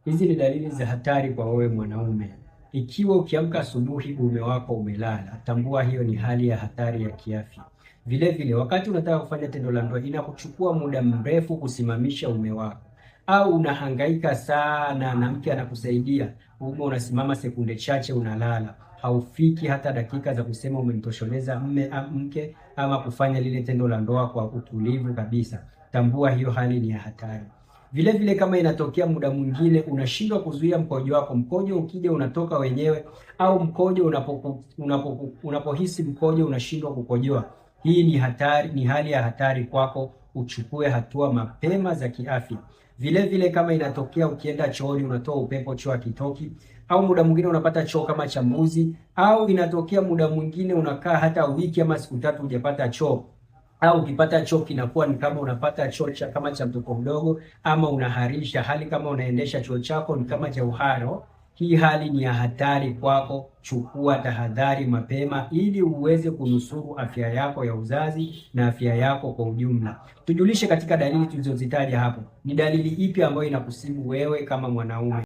Hizi ni dalili za hatari kwa wewe mwanaume. Ikiwa ukiamka asubuhi uume wako umelala, tambua hiyo ni hali ya hatari ya kiafya. Vile vile, wakati unataka kufanya tendo la ndoa inakuchukua muda mrefu kusimamisha uume wako, au unahangaika sana na mke anakusaidia, uume unasimama sekunde chache, unalala, haufiki hata dakika za kusema umemtosheleza mke ama kufanya lile tendo la ndoa kwa utulivu kabisa, tambua hiyo hali ni ya hatari. Vile vile, kama inatokea muda mwingine unashindwa kuzuia mkojo wako, mkojo ukija unatoka wenyewe, au mkojo unapohisi mkojo unashindwa kukojoa, hii ni hatari, ni hali ya hatari kwako, uchukue hatua mapema za kiafya. Vile vile, kama inatokea ukienda chooni unatoa upepo, choo hakitoki, au muda mwingine unapata choo kama cha mbuzi, au inatokea muda mwingine unakaa hata wiki ama siku tatu hujapata choo, au ukipata choo kinakuwa ni kama unapata choo kama cha mtoto mdogo, ama unaharisha, hali kama unaendesha choo chako ni kama cha uharo, hii hali ni ya hatari kwako. Chukua tahadhari mapema ili uweze kunusuru afya yako ya uzazi na afya yako kwa ujumla. Tujulishe katika dalili tulizozitaja hapo, ni dalili ipi ambayo inakusibu wewe kama mwanaume?